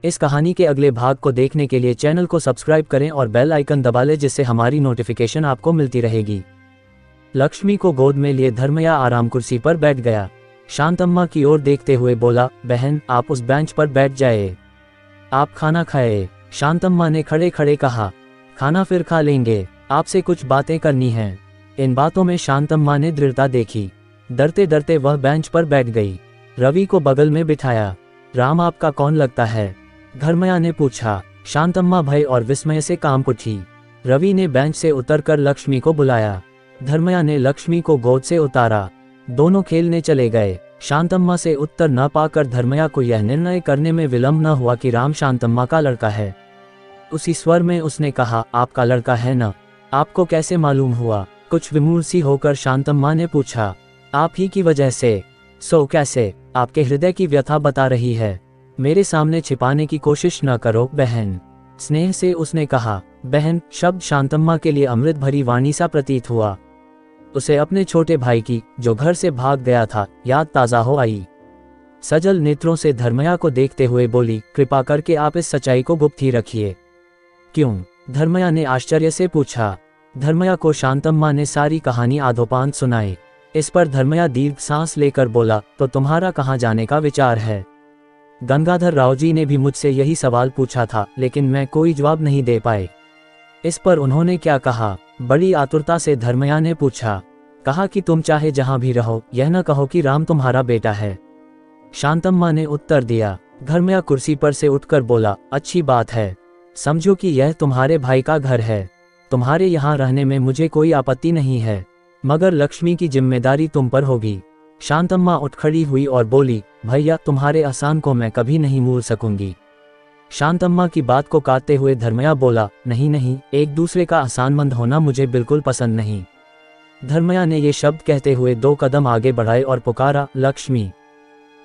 इस कहानी के अगले भाग को देखने के लिए चैनल को सब्सक्राइब करें और बेल आइकन दबा लें, जिससे हमारी नोटिफिकेशन आपको मिलती रहेगी। लक्ष्मी को गोद में लिए धर्मया आराम कुर्सी पर बैठ गया। शांतम्मा की ओर देखते हुए बोला, बहन आप उस बेंच पर बैठ जाए, आप खाना खाए। शांतम्मा ने खड़े खड़े कहा, खाना फिर खा लेंगे, आपसे कुछ बातें करनी हैं। इन बातों में शांतम्मा ने दृढ़ता देखी। डरते डरते वह बेंच पर बैठ गई। रवि को बगल में बिठाया। राम आपका कौन लगता है? धर्मया ने पूछा। शांतम्मा भय और विस्मय से कांप उठी। रवि ने बेंच से उतरकर लक्ष्मी को बुलाया। धर्मया ने लक्ष्मी को गोद से उतारा। दोनों खेलने चले गए। शांतम्मा से उत्तर न पाकर धर्मया को यह निर्णय करने में विलंब न हुआ कि राम शांतम्मा का लड़का है। उसी स्वर में उसने कहा, आपका लड़का है न? आपको कैसे मालूम हुआ? कुछ विमूढ़ सी होकर शांतम्मा ने पूछा। आप ही की वजह से। सो कैसे? आपके हृदय की व्यथा बता रही है, मेरे सामने छिपाने की कोशिश न करो बहन, स्नेह से उसने कहा। बहन शब्द शांतम्मा के लिए अमृत भरी वाणी सा प्रतीत हुआ। उसे अपने छोटे भाई की, जो घर से भाग गया था, याद ताज़ा हो आई। सजल नेत्रों से धर्मया को देखते हुए बोली, कृपा करके आप इस सच्चाई को गुप्त ही रखिए। क्यों? धर्मया ने आश्चर्य से पूछा। धर्मया को शांतम्मा ने सारी कहानी आधोपांत सुनाई। इस पर धर्मया दीर्घ सांस लेकर बोला, तो तुम्हारा कहाँ जाने का विचार है? गंगाधर राव जी ने भी मुझसे यही सवाल पूछा था, लेकिन मैं कोई जवाब नहीं दे पाए। इस पर उन्होंने क्या कहा? बड़ी आतुरता से धर्मया ने पूछा। कहा कि तुम चाहे जहां भी रहो, यह न कहो कि राम तुम्हारा बेटा है। शांतम्मा ने उत्तर दिया। धर्मया कुर्सी पर से उठकर बोला, अच्छी बात है, समझो कि यह तुम्हारे भाई का घर है। तुम्हारे यहाँ रहने में मुझे कोई आपत्ति नहीं है, मगर लक्ष्मी की जिम्मेदारी तुम पर होगी। शांतम्मा उठ खड़ी हुई और बोली, भैया तुम्हारे एहसान को मैं कभी नहीं भूल सकूंगी। शांतम्मा की बात को काटते हुए धर्मया बोला, नहीं नहीं, एक दूसरे का एहसानमंद होना मुझे बिल्कुल पसंद नहीं। धर्मया ने ये शब्द कहते हुए 2 कदम आगे बढ़ाए और पुकारा, लक्ष्मी।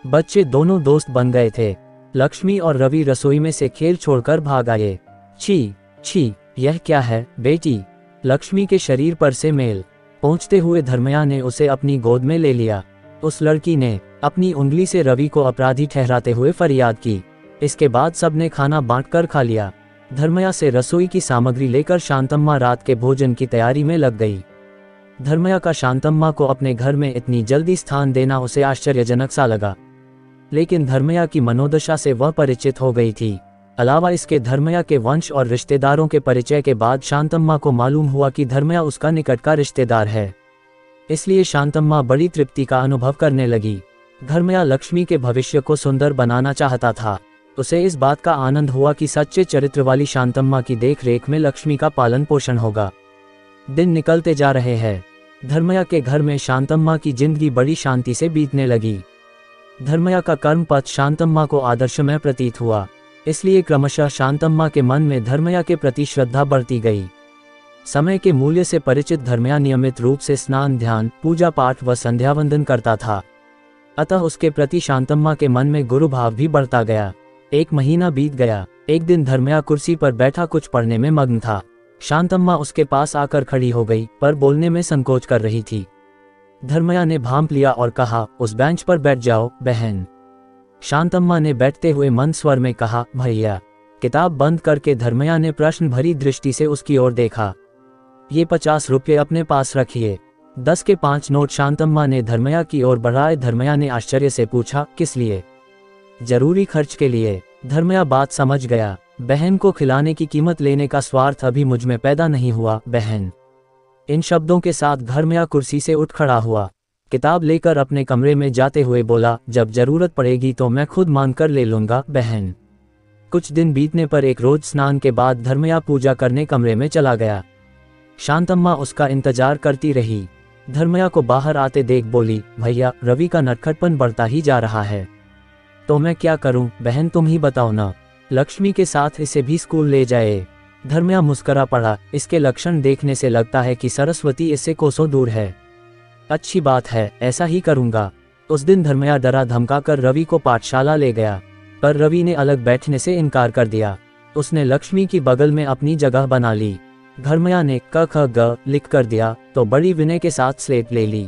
बच्चे दोनों दोस्त बन गए थे। लक्ष्मी और रवि रसोई में से खेल छोड़कर भाग आए। छी छी, यह क्या है बेटी? लक्ष्मी के शरीर पर से मेल पहुंचते हुए धर्मया ने उसे अपनी गोद में ले लिया। उस लड़की ने अपनी उंगली से रवि को अपराधी ठहराते हुए फरियाद की। इसके बाद सबने खाना बांटकर खा लिया। धर्मया से रसोई की सामग्री लेकर शांतम्मा रात के भोजन की तैयारी में लग गई। धर्मया का शांतम्मा को अपने घर में इतनी जल्दी स्थान देना उसे आश्चर्यजनक सा लगा, लेकिन धर्मया की मनोदशा से वह परिचित हो गई थी। अलावा इसके धर्मया के वंश और रिश्तेदारों के परिचय के बाद शांतम्मा को मालूम हुआ कि धर्मया उसका निकट का रिश्तेदार है। इसलिए शांतम्मा बड़ी तृप्ति का अनुभव करने लगी। धर्मया लक्ष्मी के भविष्य को सुंदर बनाना चाहता था। उसे इस बात का आनंद हुआ कि सच्चे चरित्र वाली शांतम्मा की देखरेख में लक्ष्मी का पालन पोषण होगा। दिन निकलते जा रहे हैं। धर्मया के घर में शांतम्मा की जिंदगी बड़ी शांति से बीतने लगी। धर्मया का कर्मपथ शांतम्मा को आदर्शमय प्रतीत हुआ, इसलिए क्रमशः शांतम्मा के मन में धर्मया के प्रति श्रद्धा बढ़ती गई। समय के मूल्य से परिचित धर्मया नियमित रूप से स्नान, ध्यान, पूजा पाठ व संध्यावंदन करता था। अतः उसके प्रति शांतम्मा के मन में गुरु भाव भी बढ़ता गया। 1 महीना बीत गया। एक दिन धर्मया कुर्सी पर बैठा कुछ पढ़ने में मग्न था। शांतम्मा उसके पास आकर खड़ी हो गई, पर बोलने में संकोच कर रही थी। धर्मया ने भांप लिया और कहा, उस बेंच पर बैठ जाओ बहन। शांतम्मा ने बैठते हुए मंद स्वर में कहा, भैया। किताब बंद करके धर्मया ने प्रश्न भरी दृष्टि से उसकी ओर देखा। ये 50 रुपये अपने पास रखिए। 10 के 5 नोट शांतम्मा ने धर्मया की ओर बढ़ाए। धर्मया ने आश्चर्य से पूछा, किस लिए? जरूरी खर्च के लिए। धर्मया बात समझ गया। बहन को खिलाने की कीमत लेने का स्वार्थ अभी मुझ में पैदा नहीं हुआ बहन। इन शब्दों के साथ धर्मया कुर्सी से उठ खड़ा हुआ। किताब लेकर अपने कमरे में जाते हुए बोला, जब जरूरत पड़ेगी तो मैं खुद मांग कर ले लूंगा बहन। कुछ दिन बीतने पर एक रोज स्नान के बाद धर्मया पूजा करने कमरे में चला गया। शांतम्मा उसका इंतजार करती रही। धर्मया को बाहर आते देख बोली, भैया रवि का नटखटपन बढ़ता ही जा रहा है, तो मैं क्या करूं बहन, तुम ही बताओ ना। लक्ष्मी के साथ इसे भी स्कूल ले जाए। धर्मया मुस्करा पड़ा। इसके लक्षण देखने से लगता है कि सरस्वती इससे कोसों दूर है। अच्छी बात है, ऐसा ही करूंगा। उस दिन धर्मया डरा धमका कर रवि को पाठशाला ले गया, पर रवि ने अलग बैठने से इनकार कर दिया। उसने लक्ष्मी की बगल में अपनी जगह बना ली। धर्मया ने क ख ग लिख कर दिया तो बड़ी विनय के साथ स्लेट ले ली।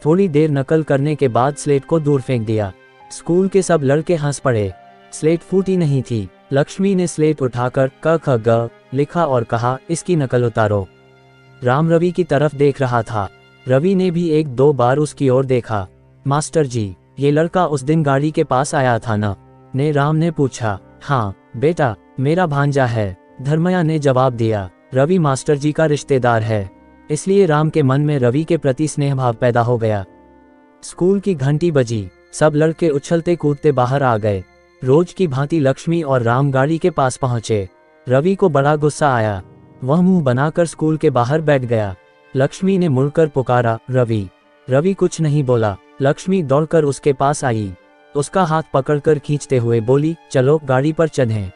थोड़ी देर नकल करने के बाद स्लेट को दूर फेंक दिया। स्कूल के सब लड़के हंस पड़े। स्लेट फूटी नहीं थी। लक्ष्मी ने स्लेट उठाकर क ख ग लिखा और कहा, इसकी नकल उतारो। राम रवि की तरफ देख रहा था। रवि ने भी एक दो बार उसकी ओर देखा। मास्टर जी, ये लड़का उस दिन गाड़ी के पास आया था ना? ने राम ने पूछा। हाँ बेटा, मेरा भांजा है, धर्मया ने जवाब दिया। रवि मास्टर जी का रिश्तेदार है, इसलिए राम के मन में रवि के प्रति स्नेह भाव पैदा हो गया। स्कूल की घंटी बजी। सब लड़के उछलते कूदते बाहर आ गए। रोज की भांति लक्ष्मी और राम गाड़ी के पास पहुंचे। रवि को बड़ा गुस्सा आया। वह मुंह बनाकर स्कूल के बाहर बैठ गया। लक्ष्मी ने मुड़कर पुकारा, रवि। रवि कुछ नहीं बोला। लक्ष्मी दौड़कर उसके पास आई। उसका हाथ पकड़कर खींचते हुए बोली, चलो गाड़ी पर चढ़ें।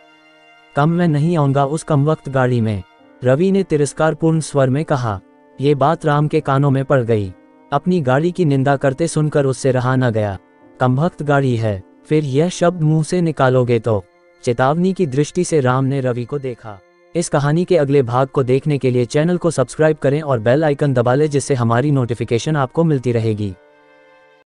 कम मैं नहीं आऊंगा उस कमवक्त गाड़ी में, रवि ने तिरस्कारपूर्ण स्वर में कहा। ये बात राम के कानों में पड़ गई। अपनी गाड़ी की निंदा करते सुनकर उससे रहा न गया। कमबख्त गाड़ी है, फिर यह शब्द मुंह से निकालोगे तो? चेतावनी की दृष्टि से राम ने रवि को देखा। इस कहानी के अगले भाग को देखने के लिए चैनल को सब्सक्राइब करें और बेल आइकन दबा लें, जिससे हमारी नोटिफिकेशन आपको मिलती रहेगी।